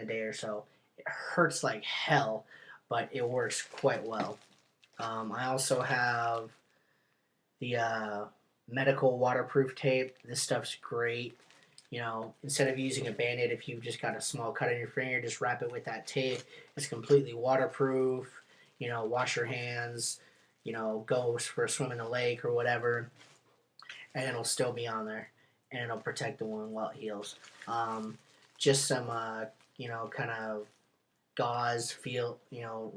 a day or so. It hurts like hell, but it works quite well. I also have the medical waterproof tape. This stuff's great. You know, instead of using a band-aid, if you've just got a small cut on your finger, just wrap it with that tape. It's completely waterproof. You know, wash your hands. You know, go for a swim in the lake or whatever, and it'll still be on there, and it'll protect the wound while it heals. Um, just some, you know, kind of gauze feel, you know,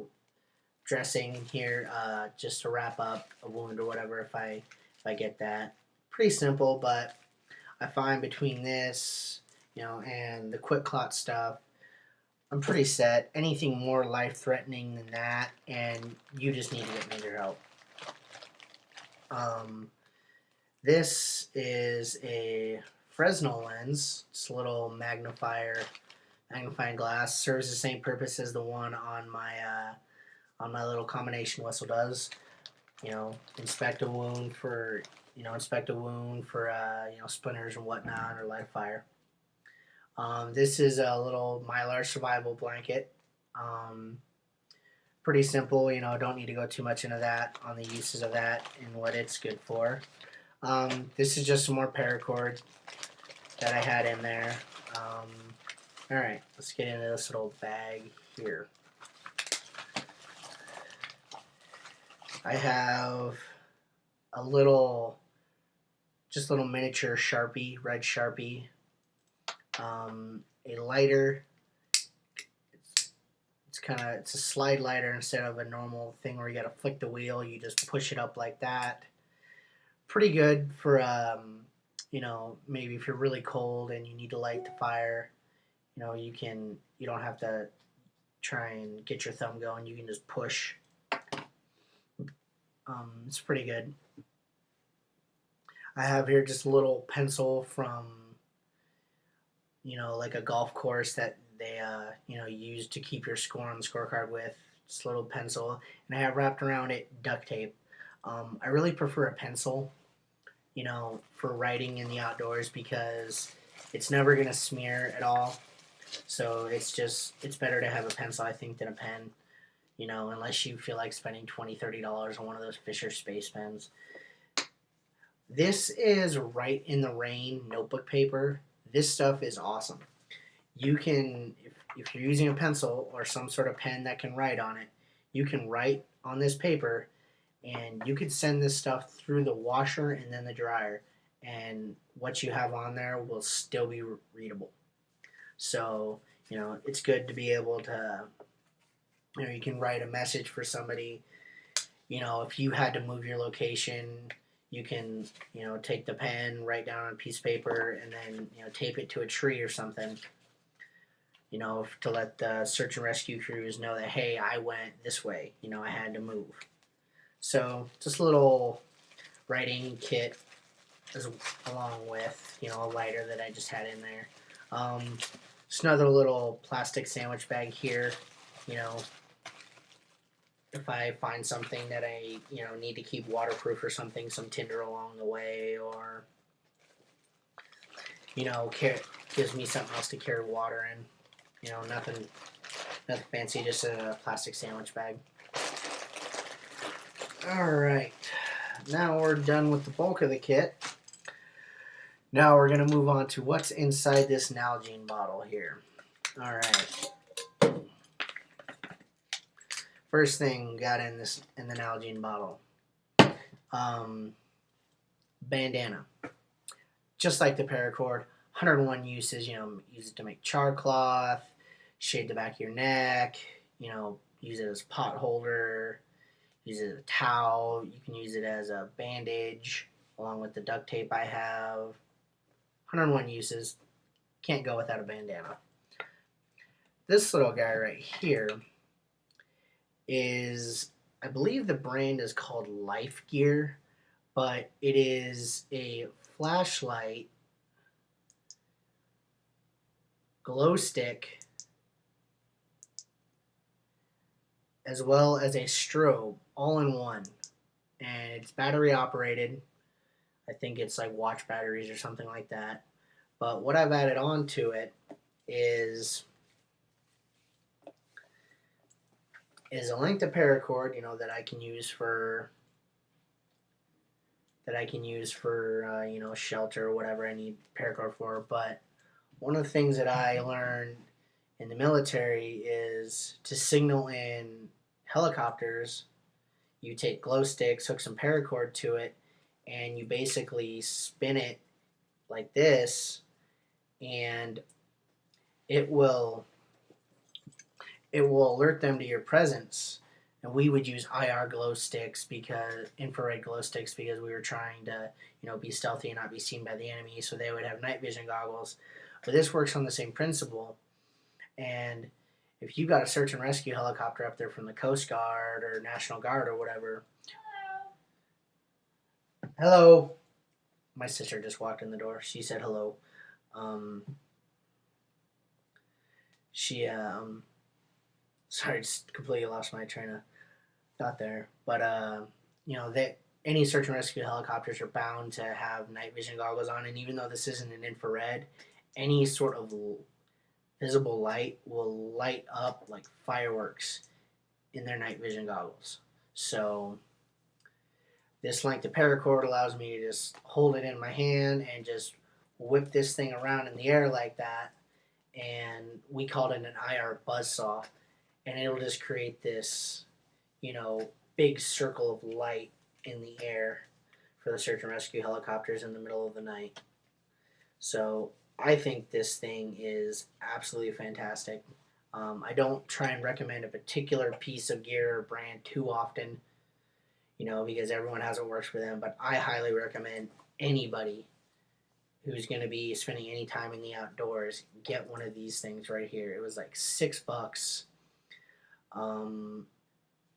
dressing here, just to wrap up a wound or whatever if I get that. Pretty simple, but I find between this, you know, and the quick clot stuff, I'm pretty set. Anything more life threatening than that, and you just need to get major help. Um, this is a Fresnel lens. It's a little magnifying glass. Serves the same purpose as the one on my little combination whistle does. You know, inspect a wound for you know, splinters and whatnot or light fire. This is a little Mylar survival blanket. Um, Pretty simple. You know, don't need to go too much into that on the uses of that and what it's good for. This is just some more paracord that I had in there. All right, let's get into this little bag here. I have a little, just little miniature Sharpie, red Sharpie, a lighter. It's a slide lighter instead of a normal thing where you got to flick the wheel. You just push it up like that. Pretty good for you know, maybe if you're really cold and you need to light the fire. You know, you don't have to try and get your thumb going. You can just push. It's pretty good. I have here just a little pencil from, you know, like a golf course that they you know, use to keep your score on the scorecard with. Just a little pencil, and I have wrapped around it duct tape. I really prefer a pencil, you know, for writing in the outdoors because it's never gonna smear at all. So it's better to have a pencil, I think, than a pen. You know, unless you feel like spending $20-$30 on one of those Fisher Space pens. This is Write in the Rain notebook paper. This stuff is awesome. You can, if you're using a pencil or some sort of pen that can write on it, you can write on this paper, and you could send this stuff through the washer and then the dryer, and what you have on there will still be readable. So, you know, it's good to be able to, you know, you can write a message for somebody. You know, if you had to move your location, you can, you know, take the pen, write down on a piece of paper, and then, you know, tape it to a tree or something, you know, to let the search and rescue crews know that, hey, I went this way, you know, I had to move. So just a little writing kit as, along with, you know, a lighter that I just had in there. Just another little plastic sandwich bag here, you know, if I find something that I, you know, need to keep waterproof or something, some tinder along the way, or, you know, gives me something else to carry water in. You know, nothing fancy, just a plastic sandwich bag. All right, now we're done with the bulk of the kit. Now we're gonna move on to what's inside this Nalgene bottle here. All right. First thing got in the Nalgene bottle, bandana. Just like the paracord, 101 uses. You know, use it to make char cloth, shade the back of your neck. You know, use it as a pot holder. Use it as a towel. You can use it as a bandage along with the duct tape I have. 101 uses. Can't go without a bandana. This little guy right here is, I believe the brand is called Life Gear, but it is a flashlight, glow stick, as well as a strobe, all in one. And it's battery operated. I think it's like watch batteries or something like that. But what I've added on to it is is a length of paracord, that I can use for shelter or whatever I need paracord for. But one of the things that I learned in the military is to signal in helicopters. You take glow sticks, hook some paracord to it, and you basically spin it like this, and it will alert them to your presence. And we would use IR glow sticks, because infrared glow sticks, because we were trying to be stealthy and not be seen by the enemy. So they would have night vision goggles. But this works on the same principle. And if you got a search and rescue helicopter up there from the Coast Guard or National Guard or whatever, hello. My sister just walked in the door. She said hello. She sorry, just completely lost my train of thought there. But that any search and rescue helicopters are bound to have night vision goggles on, and even though this isn't an infrared, any sort of visible light will light up like fireworks in their night vision goggles. So this length of paracord allows me to just hold it in my hand and just whip this thing around in the air like that. And we called it an IR buzzsaw. And it'll just create this, big circle of light in the air for the search and rescue helicopters in the middle of the night. So I think this thing is absolutely fantastic. I don't try and recommend a particular piece of gear or brand too often, because everyone has what works for them. But I highly recommend anybody who's going to be spending any time in the outdoors get one of these things right here. It was like $6.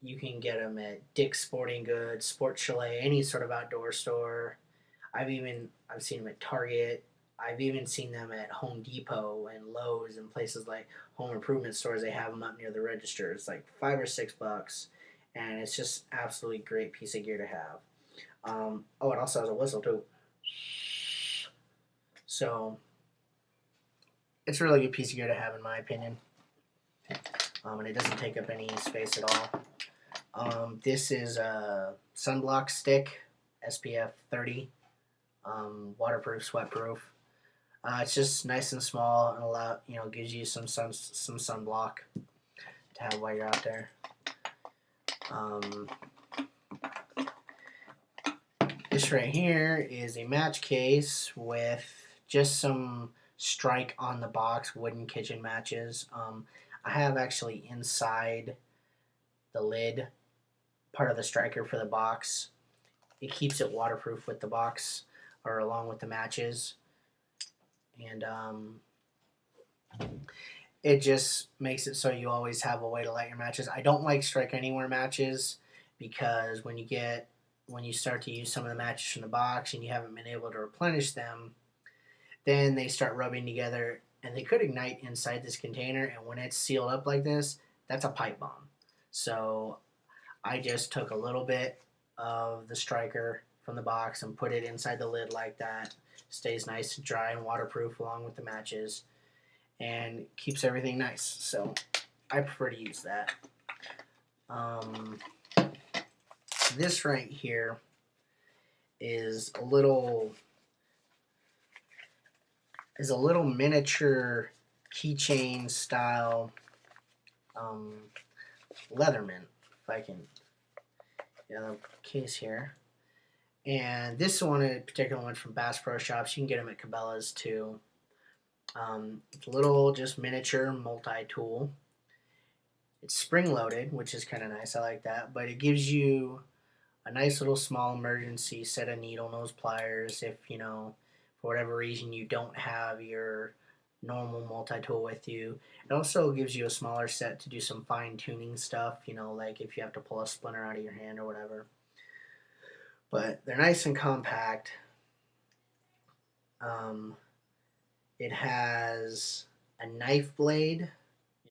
You can get them at Dick's Sporting Goods, Sport Chalet, any sort of outdoor store. I've seen them at Target. I've even seen them at Home Depot and Lowe's and places like home improvement stores. They have them up near the register. It's like $5 or $6, and it's just absolutely great piece of gear to have. It also has a whistle too. So it's a really good piece of gear to have, in my opinion. And it doesn't take up any space at all. This is a sunblock stick, SPF 30, waterproof, sweatproof. It's just nice and small and gives you some sunblock to have while you're out there. This right here is a match case with just some strike on the box, wooden kitchen matches. I have actually inside the lid part of the striker for the box. It keeps it waterproof with the box, or along with the matches. And it just makes it so you always have a way to light your matches. I don't like strike anywhere matches, because when you start to use some of the matches from the box and you haven't been able to replenish them, then they start rubbing together and they could ignite inside this container. And when it's sealed up like this, that's a pipe bomb. So I just took a little bit of the striker from the box and put it inside the lid like that. Stays nice and dry and waterproof along with the matches, and keeps everything nice. So I prefer to use that. This right here is a little miniature keychain style Leatherman, if I can get a case here. And this one, in particular, one from Bass Pro Shops. You can get them at Cabela's too. It's a little just miniature multi-tool. It's spring-loaded, which is kind of nice. I like that. But it gives you a nice little small emergency set of needle nose pliers if, for whatever reason, you don't have your normal multi-tool with you. It also gives you a smaller set to do some fine-tuning stuff, like if you have to pull a splinter out of your hand or whatever. But they're nice and compact. It has a knife blade